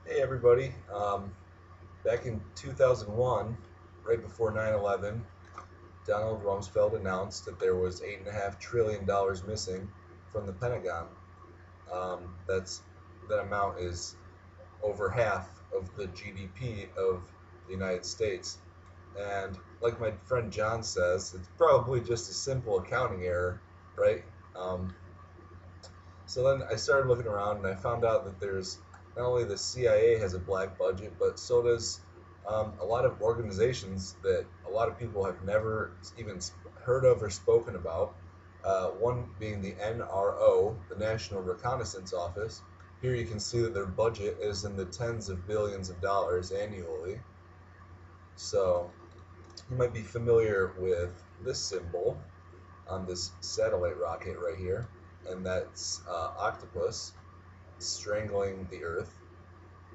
Hey everybody, back in 2001, right before 9/11, Donald Rumsfeld announced that there was $8.5 trillion missing from the Pentagon. That amount is over half of the GDP of the United States. And like my friend John says, it's probably just a simple accounting error, right? Um, So then I started looking around and I found out that there's not only the CIA has a black budget, but so does a lot of organizations that a lot of people have never even heard of or spoken about. One being the NRO, the National Reconnaissance Office. Here you can see that their budget is in the tens of billions of dollars annually. So you might be familiar with this symbol on this satellite rocket right here, and that's octopus strangling the earth,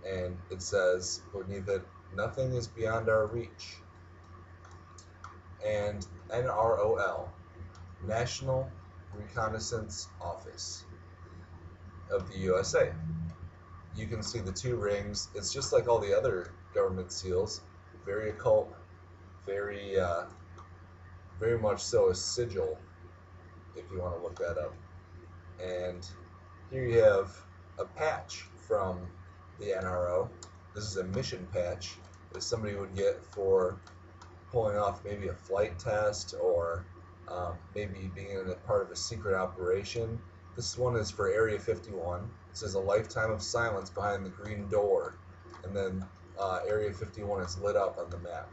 and it says beneath it, nothing is beyond our reach. And NROL, National Reconnaissance Office of the USA. You can see the two rings. It's just like all the other government seals, very occult, very, very much so a sigil, if you want to look that up. And here you have a patch from the NRO. This is a mission patch that somebody would get for pulling off maybe a flight test or maybe being in a part of a secret operation. This one is for Area 51. It says a lifetime of silence behind the green door, and then Area 51 is lit up on the map.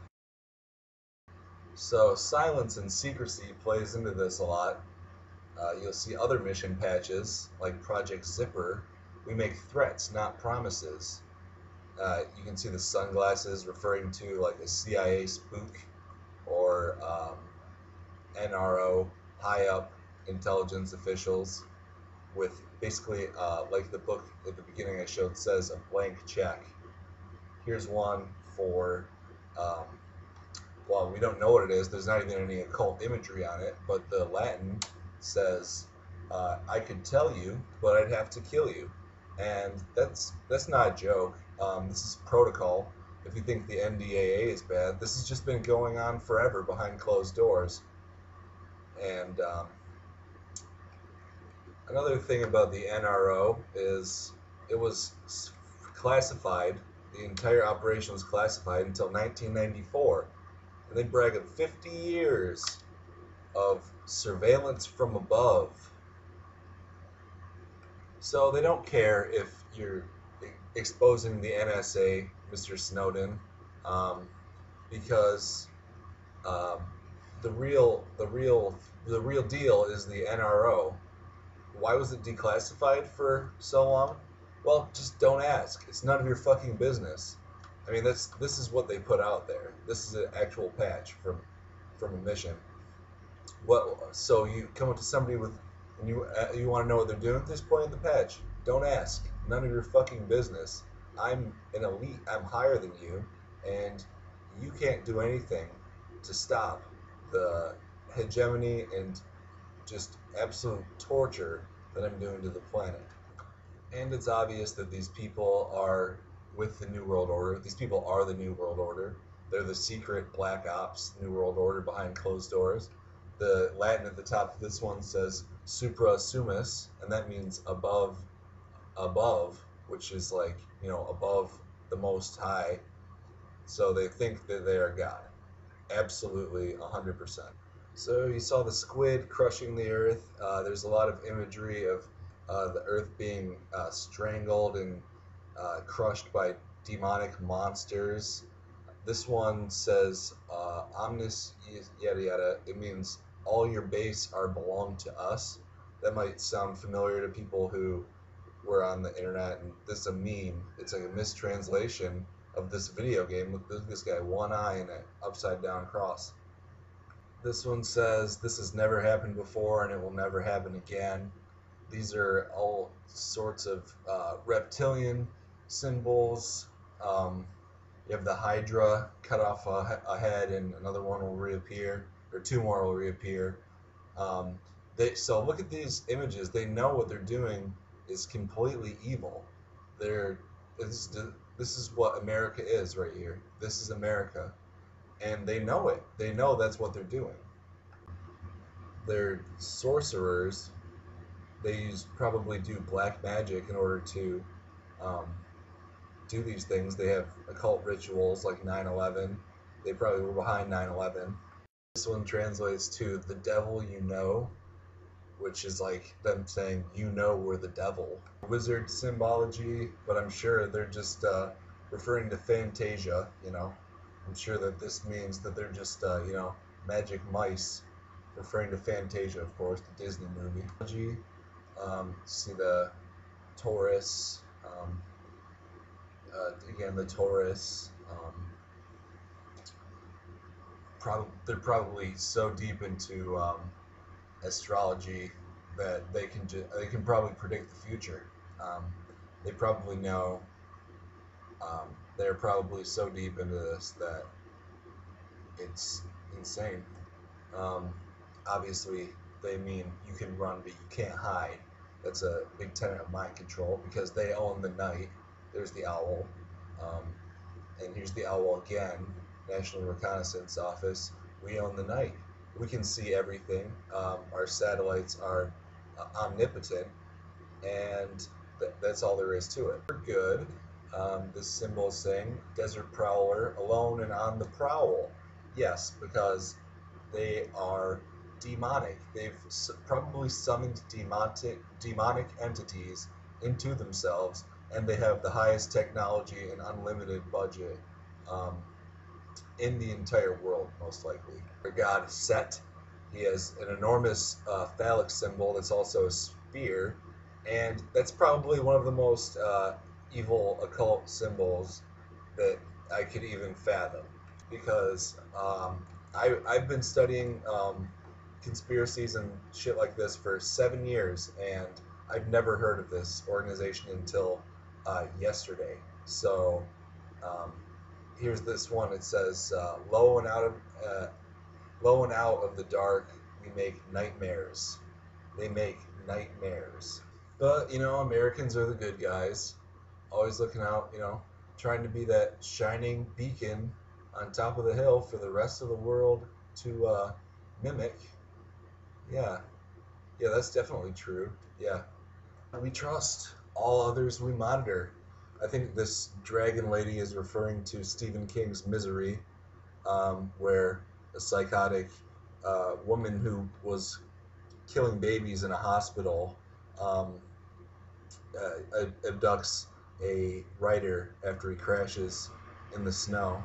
So silence and secrecy plays into this a lot. You'll see other mission patches like Project Zipper. We make threats, not promises. You can see the sunglasses referring to like a CIA spook or NRO high up intelligence officials with basically like the book at the beginning I showed says a blank check. Here's one for well, we don't know what it is. There's not even any occult imagery on it, but the Latin says, "I could tell you, but I'd have to kill you," and that's not a joke. This is protocol. If you think the NDAA is bad, this has just been going on forever behind closed doors. And another thing about the NRO is it was classified. The entire operation was classified until 1994, and they brag of 50 years of surveillance from above. So they don't care if you're exposing the NSA, Mr. Snowden, because um, the real deal is the NRO. Why was it declassified for so long? Well, just don't ask. It's none of your fucking business. I mean, this is what they put out there. This is an actual patch from a mission. What? So you come up to somebody with, and you want to know what they're doing at this point in the patch? Don't ask. None of your fucking business. I'm an elite. I'm higher than you, and you can't do anything to stop the hegemony and just absolute torture that I'm doing to the planet. And it's obvious that these people are with the New World Order. These people are the New World Order. They're the secret black ops, New World Order behind closed doors. The Latin at the top of this one says supra summus, and that means above, which is like, above the Most High. So they think that they are God. Absolutely 100%. So you saw the squid crushing the earth. There's a lot of imagery of the earth being strangled and crushed by demonic monsters. This one says omnis yada yada. It means all your base are belong to us. That might sound familiar to people who were on the internet, and this is a meme. It's like a mistranslation of this video game. Look at this guy, one eye and an upside down cross. This one says this has never happened before and it will never happen again. These are all sorts of reptilian symbols. You have the Hydra cut off a head and another one will reappear, or two more will reappear. So look at these images. They know what they're doing is completely evil. They're This is what America is right here. This is America, and they know it. They know that's what they're doing. They're sorcerers. They probably do black magic in order to um, do these things. They have occult rituals like 9/11. They probably were behind 9/11. This one translates to the devil you know, which is like them saying, you know, we're the devil. Wizard symbology, but I'm sure they're just referring to Fantasia, you know. I'm sure that this means that they're just, you know, magic mice, referring to Fantasia, of course, the Disney movie. See the Taurus, again, the Taurus. They're probably so deep into astrology that they can probably predict the future. They probably know. They're probably so deep into this that it's insane. Obviously, they mean you can run, but you can't hide. That's a big tenet of mind control because they own the night. There's the owl, and here's the owl again. National Reconnaissance Office. We own the night. We can see everything. Our satellites are omnipotent, and that's all there is to it. We're good. This symbol is saying desert prowler, alone and on the prowl. Yes, because they are demonic. They've probably summoned demonic entities into themselves, and they have the highest technology and unlimited budget in the entire world, most likely. Their god Set, he has an enormous phallic symbol that's also a spear, and that's probably one of the most evil occult symbols that I could even fathom, because I've been studying conspiracies and shit like this for 7 years, and I've never heard of this organization until yesterday. So here's this one. It says, "Low and out of the dark, we make nightmares. They make nightmares." But you know, Americans are the good guys, always looking out. You know, trying to be that shining beacon on top of the hill for the rest of the world to mimic. Yeah, yeah, that's definitely true. Yeah, we trust. All others we monitor. I think this dragon lady is referring to Stephen King's Misery, where a psychotic woman who was killing babies in a hospital abducts a writer after he crashes in the snow.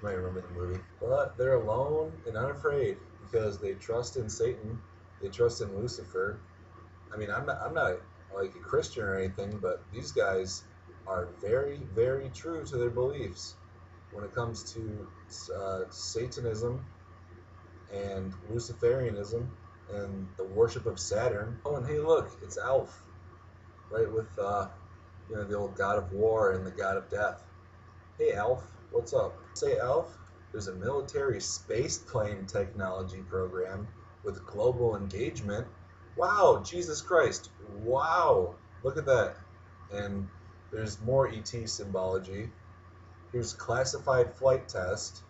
You might remember the movie. But they're alone and unafraid because they trust in Satan. They trust in Lucifer. I mean, I'm not like a Christian or anything, but these guys are very, very true to their beliefs when it comes to Satanism and Luciferianism and the worship of Saturn. Oh, and hey, look, it's Alf, right, with you know, the old god of war and the god of death. Hey, Alf, what's up? Say, Alf, there's a military space plane technology program with global engagement. Wow, Jesus Christ, wow, look at that. And there's more ET symbology. Here's classified flight test,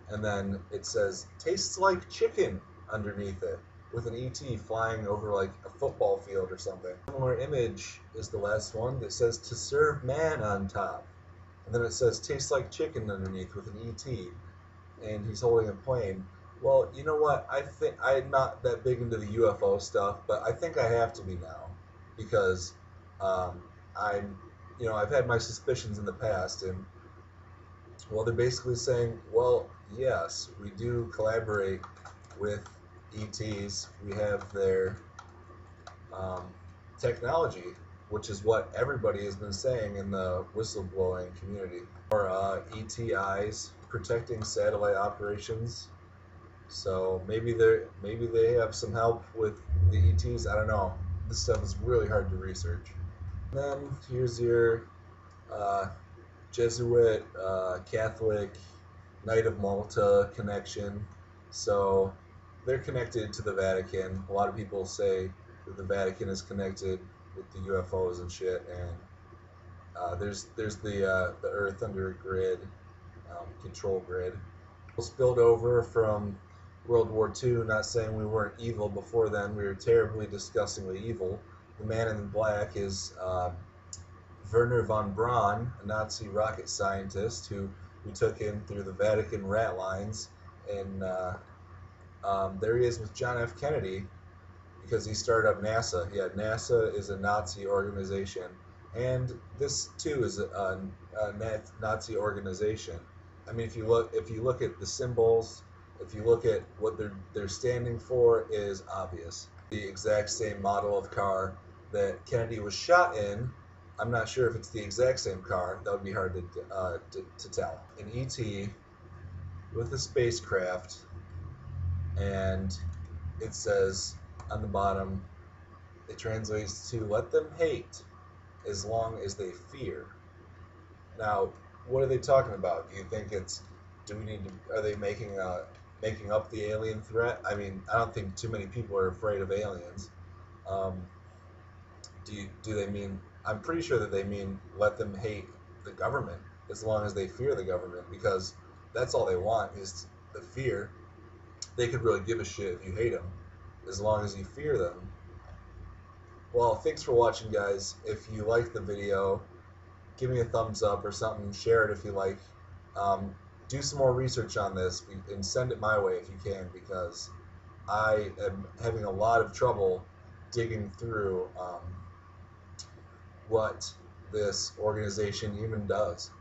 and then it says tastes like chicken underneath it, with an ET flying over like a football field or something. Similar image is the last one that says to serve man on top, and then it says tastes like chicken underneath with an ET, and he's holding a plane. Well, you know what? I think I'm not that big into the UFO stuff, but I think I have to be now, because I'm, you know, I've had my suspicions in the past, and well, they're basically saying, well, yes, we do collaborate with ETs. We have their technology, which is what everybody has been saying in the whistleblowing community. Or ETIs, protecting satellite operations. So maybe they have some help with the ETs. I don't know. This stuff is really hard to research. And then here's your Jesuit, Catholic, Knight of Malta connection. So they're connected to the Vatican. A lot of people say that the Vatican is connected with the UFOs and shit, and There's the Earth under a grid, control grid. Spilled over from World War II. Not saying we weren't evil before then. We were terribly, disgustingly evil. The man in black is Werner von Braun, a Nazi rocket scientist who we took in through the Vatican rat lines, and there he is with John F. Kennedy because he started up NASA. Yeah, NASA is a Nazi organization, and this too is a Nazi organization. I mean, if you look at the symbols, if you look at what they're standing for, is obvious. The exact same model of car that Kennedy was shot in. I'm not sure if it's the exact same car. That would be hard to tell. An ET with a spacecraft, and it says on the bottom, it translates to "let them hate as long as they fear." Now, what are they talking about? Do you think it's? Do we need to? Are they making up the alien threat? I mean, I don't think too many people are afraid of aliens. Do they mean? I'm pretty sure that they mean let them hate the government as long as they fear the government, because that's all they want is the fear. They could really give a shit if you hate them, as long as you fear them. Well, thanks for watching, guys. If you like the video, give me a thumbs up or something. Share it if you like. Do some more research on this and send it my way if you can, because I am having a lot of trouble digging through what this organization even does.